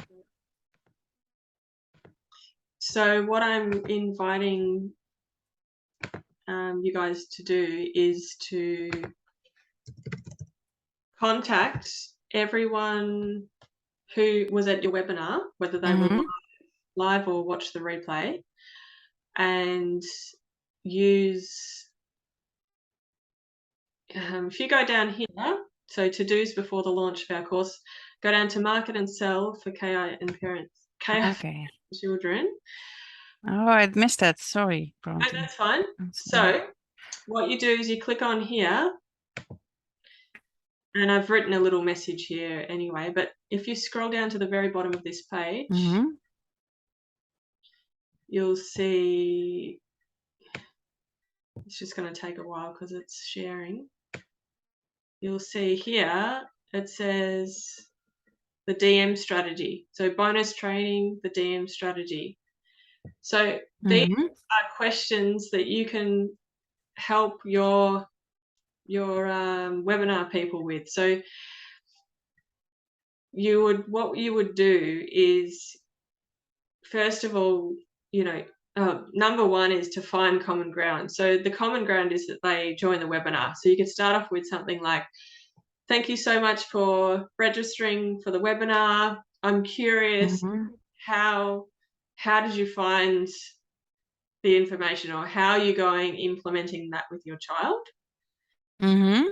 Speaker 1: So what I'm inviting you guys to do is to contact everyone who was at your webinar, whether they were
Speaker 2: Mm-hmm.
Speaker 1: live or watched the replay, and use. If you go down here, so to-dos before the launch of our course, go down to market and sell for KI and parents, KI
Speaker 2: Okay.
Speaker 1: children.
Speaker 2: Oh, I missed that. Sorry,
Speaker 1: No,
Speaker 2: Bronte.
Speaker 1: that's fine. So what you do is you click on here, and I've written a little message here anyway, but if you scroll down to the very bottom of this page,
Speaker 2: Mm-hmm.
Speaker 1: you'll see it's just going to take a while because it's sharing. You'll see here it says the DM strategy. So bonus training, the DM strategy. So these
Speaker 2: Mm-hmm.
Speaker 1: are questions that you can help your webinar people with. So what you would do is, first of all, number one is to find common ground. So the common ground is that they join the webinar. So you could start off with something like, thank you so much for registering for the webinar. I'm curious,
Speaker 2: Mm-hmm.
Speaker 1: how did you find the information, or how are you going implementing that with your child?
Speaker 2: Mm-hmm.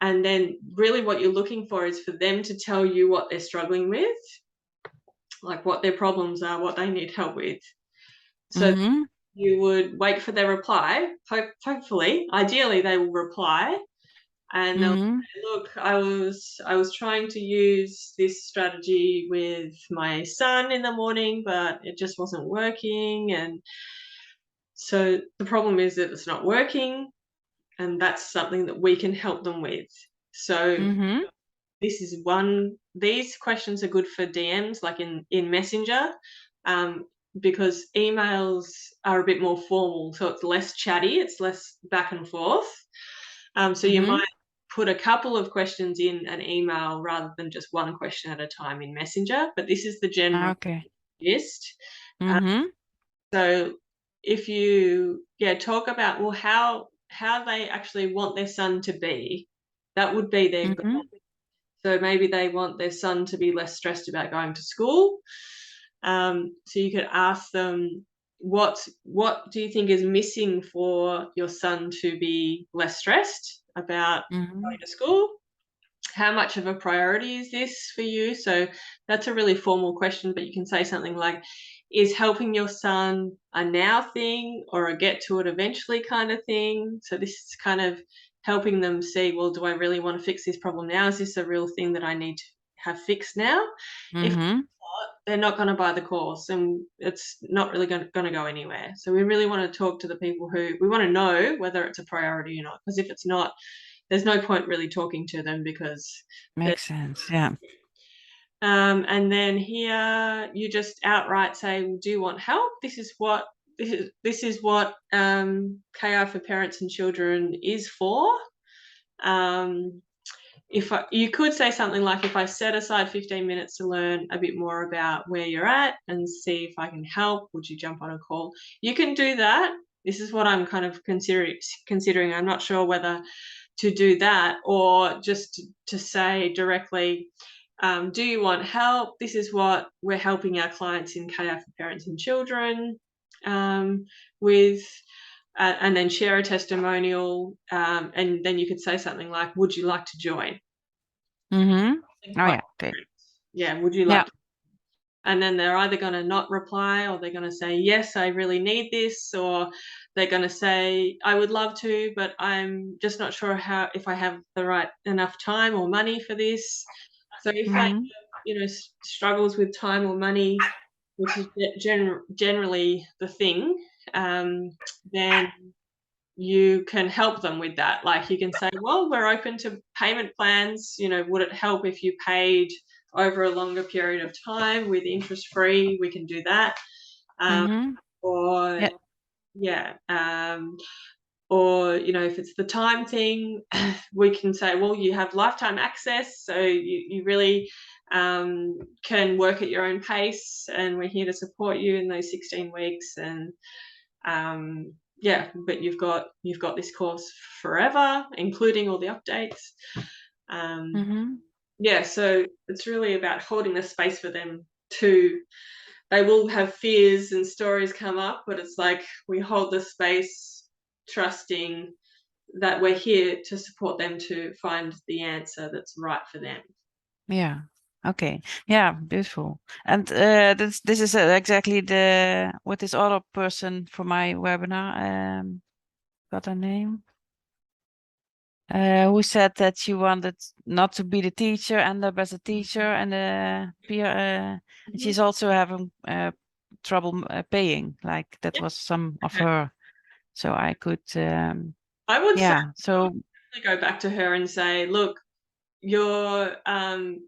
Speaker 1: And then really what you're looking for is for them to tell you what they're struggling with, like what their problems are, what they need help with. So
Speaker 2: Mm-hmm.
Speaker 1: you would wait for their reply. Hopefully, ideally, they will reply, and they'll
Speaker 2: Mm-hmm.
Speaker 1: say, look, I was trying to use this strategy with my son in the morning, but it just wasn't working. And so the problem is that it's not working, and that's something that we can help them with. So
Speaker 2: Mm-hmm.
Speaker 1: this is one. These questions are good for DMs, like in Messenger, because emails are a bit more formal, so it's less chatty, it's less back and forth. So you
Speaker 2: Mm-hmm.
Speaker 1: might put a couple of questions in an email rather than just one question at a time in Messenger. But this is the general
Speaker 2: Okay.
Speaker 1: gist. Um,
Speaker 2: Mm-hmm.
Speaker 1: so if you talk about how they actually want their son to be, that would be their goal.
Speaker 2: Mm-hmm.
Speaker 1: So maybe they want their son to be less stressed about going to school. So you could ask them, what do you think is missing for your son to be less stressed about
Speaker 2: Mm-hmm.
Speaker 1: going to school? How much of a priority is this for you? So that's a really formal question, but you can say something like, is helping your son a now thing or a get to it eventually kind of thing? So this is kind of helping them see, well, do I really want to fix this problem now? Is this a real thing that I need to have fixed now? If
Speaker 2: Mm-hmm.
Speaker 1: they're not going to buy the course and it's not really going to go anywhere. So we really want to talk to the people who we want to know whether it's a priority or not. Because if it's not, there's no point really talking to them because
Speaker 2: Makes sense. Yeah.
Speaker 1: and then here you just outright say, well, do you want help? This is what KI for Parents and Children is for. You could say something like, if I set aside 15 minutes to learn a bit more about where you're at and see if I can help, would you jump on a call? You can do that. This is what I'm kind of considering. I'm not sure whether to do that or just to say directly, do you want help? This is what we're helping our clients in KI for Parents and Children with. And then share a testimonial, and then you could say something like, would you like to join?
Speaker 2: Mm-hmm. Oh
Speaker 1: Quite
Speaker 2: yeah. Okay.
Speaker 1: yeah, would you
Speaker 2: Yeah.
Speaker 1: like to? And then they're either going to not reply, or they're going to say, yes, I really need this, or they're going to say, I would love to, but I'm just not sure if I have the right enough time or money for this. So if they,
Speaker 2: Mm-hmm.
Speaker 1: struggles with time or money, which is generally the thing, then you can help them with that. Like, you can say, well, we're open to payment plans. Would it help if you paid over a longer period of time with interest free? We can do that. Um,
Speaker 2: Mm-hmm.
Speaker 1: or
Speaker 2: Yeah.
Speaker 1: yeah, or if it's the time thing, we can say, well, you have lifetime access, so you really can work at your own pace, and we're here to support you in those 16 weeks. And but you've got this course forever, including all the updates. Um,
Speaker 2: Mm-hmm.
Speaker 1: so it's really about holding the space for them to. They will have fears and stories come up, but it's like we hold the space, trusting that we're here to support them to find the answer that's right for them.
Speaker 2: Yeah. Okay. Yeah. Beautiful. And this is exactly the what this other person for my webinar got her name. Who said that she wanted not to be the teacher, end up as a teacher and a peer. And she's also having trouble paying. Like that
Speaker 1: Yeah,
Speaker 2: was some of
Speaker 1: okay.
Speaker 2: her. So I could,
Speaker 1: I would say,
Speaker 2: yeah. So
Speaker 1: go back to her and say, look, you're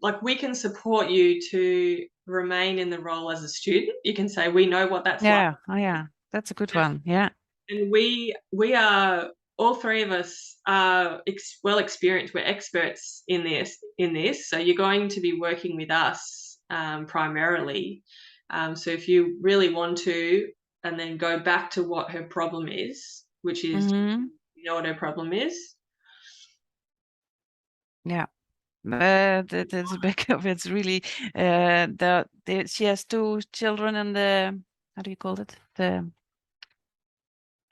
Speaker 1: like, we can support you to remain in the role as a student. You can say, we know what that's like,
Speaker 2: yeah, oh yeah, that's a good one. Yeah.
Speaker 1: and we are, all three of us are well experienced. We're experts in this. So you're going to be working with us primarily. So if you really want to, and then go back to what her problem is, which is,
Speaker 2: Mm-hmm.
Speaker 1: what her problem is.
Speaker 2: Yeah. That's a big of it's really she has two children and the how do you call it? The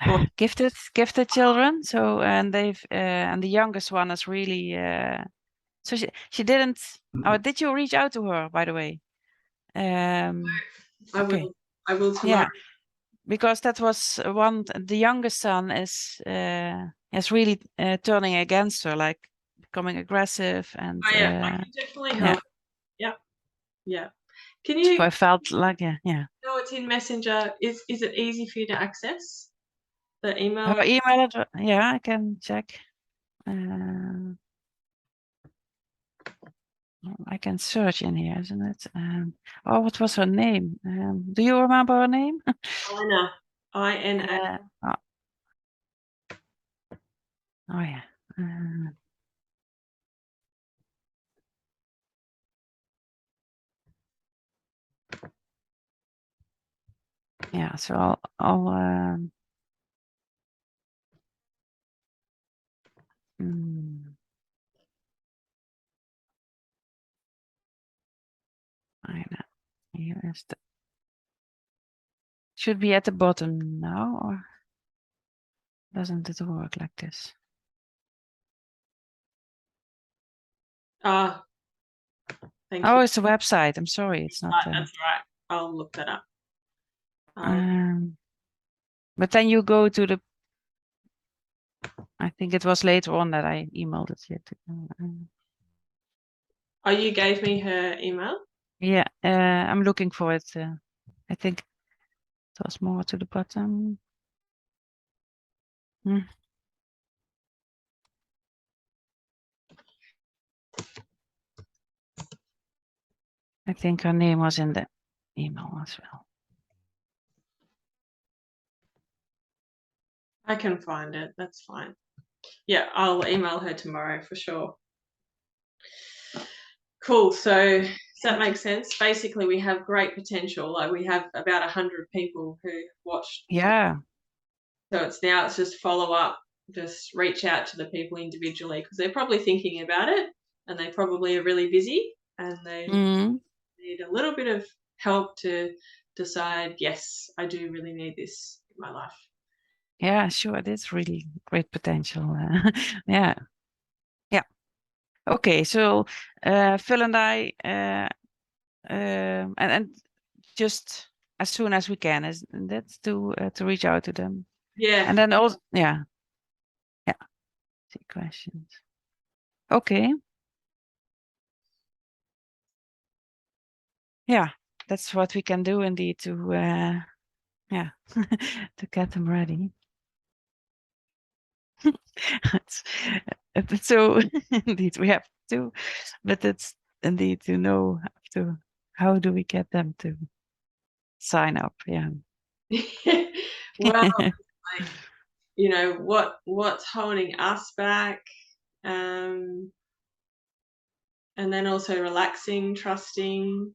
Speaker 1: Or
Speaker 2: gifted children. So and they've and the youngest one is really so she didn't. Oh, did you reach out to her by the way?
Speaker 1: I
Speaker 2: Okay,
Speaker 1: will. I will tomorrow.
Speaker 2: yeah, because that was one. The youngest son is really turning against her, like becoming aggressive and
Speaker 1: Oh yeah, I can definitely
Speaker 2: yeah.
Speaker 1: help. Yeah, yeah. Can
Speaker 2: So
Speaker 1: you
Speaker 2: I felt like yeah.
Speaker 1: know it's in Messenger? Is it easy for you to access the
Speaker 2: Her
Speaker 1: email?
Speaker 2: email address. Yeah, I can check. Uh, I can search in here, isn't it? Oh, what was her name? Do you remember her name?
Speaker 1: Ina, I-N-A.
Speaker 2: Oh, oh yeah. Yeah, so I'll I know. Here is the should be at the bottom now, or doesn't it work like this?
Speaker 1: Ah, thank
Speaker 2: Oh,
Speaker 1: you.
Speaker 2: it's a website. I'm sorry, it's not.
Speaker 1: That's right. I'll look that up.
Speaker 2: But then you go to the. I think it was later on that I emailed it yet.
Speaker 1: Oh, you gave me her email?
Speaker 2: Yeah, I'm looking for it. I think it was more to the bottom. I think her name was in the email as well.
Speaker 1: I can find it. That's fine. Yeah, I'll email her tomorrow for sure. Cool. So does that make sense? Basically, we have great potential. Like we have about 100 people who watched.
Speaker 2: Yeah.
Speaker 1: So it's just follow up, just reach out to the people individually because they're probably thinking about it and they probably are really busy and they need a little bit of help to decide, yes, I do really need this in my life.
Speaker 2: Yeah, sure. It is really great potential. Yeah. Yeah. Okay. So Phil and I and just as soon as we can is that's to reach out to them.
Speaker 1: Yeah.
Speaker 2: And then also yeah. See questions. Okay. Yeah, that's what we can do indeed to yeah to get them ready. So indeed we have to, but it's indeed to know how do we get them to sign up? Yeah.
Speaker 1: Well, like, what's holding us back, and then also relaxing, trusting,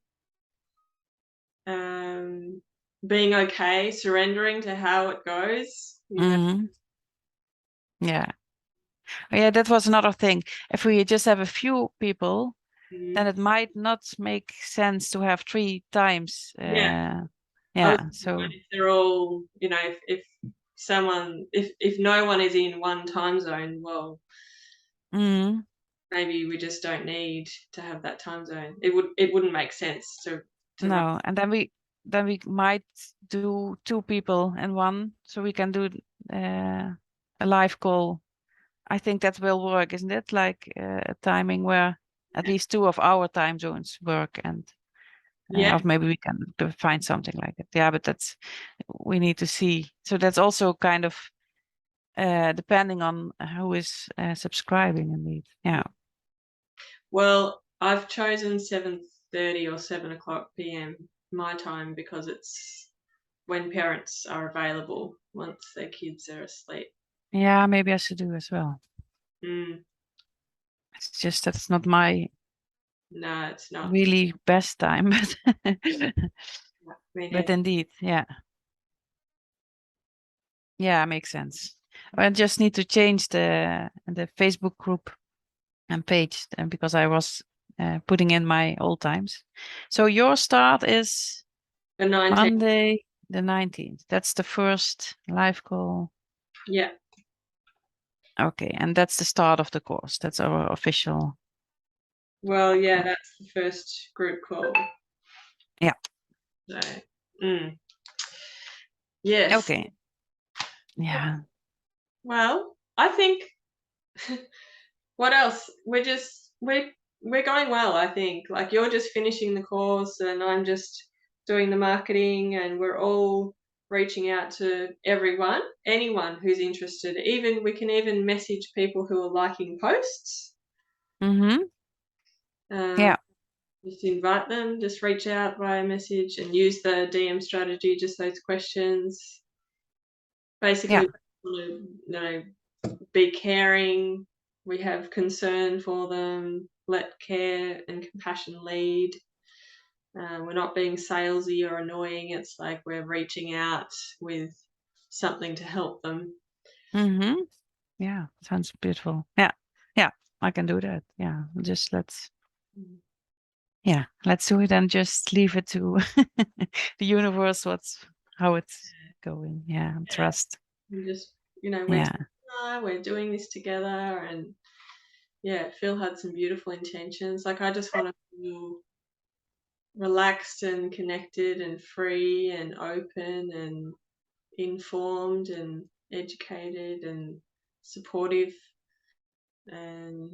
Speaker 1: being okay, surrendering to how it goes.
Speaker 2: Mhm. Yeah. Yeah, that was another thing. If we just have a few people, then it might not make sense to have 3 times.
Speaker 1: Yeah, I was
Speaker 2: Yeah.
Speaker 1: thinking
Speaker 2: So.
Speaker 1: if they're all, if someone, if no one is in one time zone, well,
Speaker 2: Mhm.
Speaker 1: maybe we just don't need to have that time zone. It wouldn't make sense to run.
Speaker 2: No, and then we might do 2 people in one, so we can do a live call. I think that will work, isn't it? Like a timing where at least 2 of our time zones work, and
Speaker 1: Yeah.
Speaker 2: or maybe we can find something like it. Yeah, but that's we need to see. So that's also kind of depending on who is subscribing. Indeed, yeah.
Speaker 1: Well, I've chosen 7:30 or 7 o'clock p.m. my time because it's when parents are available once their kids are asleep.
Speaker 2: Yeah, maybe I should do as well.
Speaker 1: Mm,
Speaker 2: It's just that's not my
Speaker 1: no, it's not.
Speaker 2: really best time,
Speaker 1: Me
Speaker 2: but
Speaker 1: neither.
Speaker 2: indeed, yeah, yeah, makes sense. I just need to change the Facebook group and page because I was putting in my old times. So your start is
Speaker 1: The 19th.
Speaker 2: Monday the 19th. That's the first live call.
Speaker 1: Yeah.
Speaker 2: Okay, and that's the start of the course. That's our official.
Speaker 1: Well, yeah, that's the first group call.
Speaker 2: Yeah.
Speaker 1: So, yes.
Speaker 2: Okay. Yeah.
Speaker 1: Well, I think what else? We're going well, I think. Like you're just finishing the course and I'm just doing the marketing and we're all reaching out to everyone, anyone who's interested. Even we can even message people who are liking posts.
Speaker 2: Mm-hmm. Yeah.
Speaker 1: Just invite them, just reach out via message and use the DM strategy, just those questions.
Speaker 2: Yeah.
Speaker 1: Basically, be caring. We have concern for them. Let care and compassion lead. We're not being salesy or annoying. It's like we're reaching out with something to help them.
Speaker 2: Mm-hmm. Yeah. Sounds beautiful. Yeah. Yeah. I can do that. Yeah. Just let's do it and just leave it to the universe how it's going. Yeah. Trust.
Speaker 1: And just,
Speaker 2: Yeah.
Speaker 1: we're doing this together, and Phil had some beautiful intentions. Like, I just want to feel relaxed and connected and free and open and informed and educated and supportive and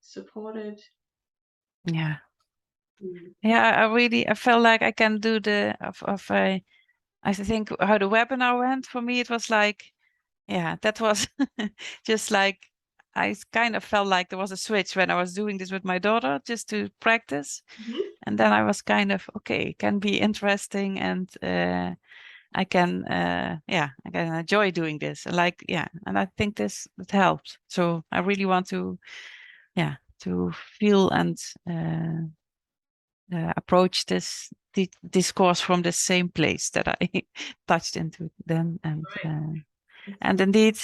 Speaker 1: supported.
Speaker 2: Yeah.
Speaker 1: Mm.
Speaker 2: Yeah. I felt like I can do I think how the webinar went for me, it was like, yeah, that was just like, kind of felt like there was a switch when I was doing this with my daughter just to practice.
Speaker 1: Mhm.
Speaker 2: And then I was kind of, okay, it can be interesting and I can enjoy doing this. Like, yeah, and I think it helps. So I really want to feel and approach this course from the same place that I touched into then. And indeed,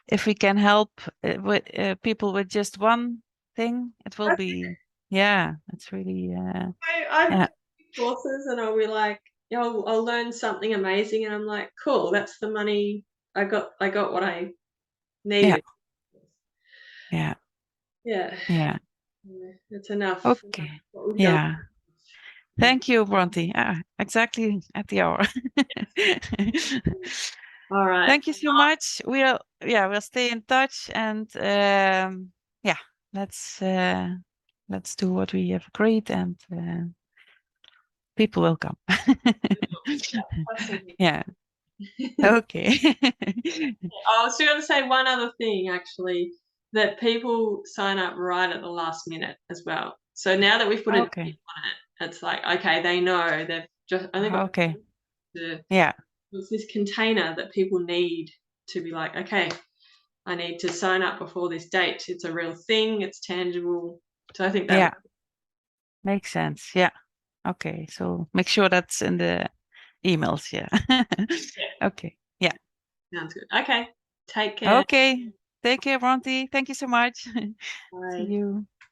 Speaker 2: if we can help with people with just one thing, it will be, yeah, it's really,
Speaker 1: I've
Speaker 2: yeah,
Speaker 1: done courses and I'll be like, I'll learn something amazing, and I'm like, cool, that's the money I got. I got what I
Speaker 2: yeah,
Speaker 1: needed.
Speaker 2: yeah,
Speaker 1: Yeah,
Speaker 2: yeah.
Speaker 1: it's enough.
Speaker 2: Okay.
Speaker 1: What we've done.
Speaker 2: Yeah. Thank you, Bronte. Exactly at the hour.
Speaker 1: All right.
Speaker 2: Thank you so much. We'll stay in touch and yeah, let's uh let's do what we have agreed and people will come.
Speaker 1: Absolutely.
Speaker 2: Yeah. Okay.
Speaker 1: I was going to say one other thing, actually, that people sign up right at the last minute as well. So now that we've put a date
Speaker 2: Okay.
Speaker 1: on it, it's like, okay, they know they've just only got
Speaker 2: Okay.
Speaker 1: to,
Speaker 2: Yeah.
Speaker 1: it's this container that people need to be like, okay, I need to sign up before this date. It's a real thing. It's tangible. So I think that
Speaker 2: Yeah. Makes sense. Yeah. Okay. So make sure that's in the emails. Yeah. Okay. Yeah.
Speaker 1: sounds good. Okay, take care.
Speaker 2: Okay. Take care, Bronte. Thank you so much. See
Speaker 1: Bye.
Speaker 2: you.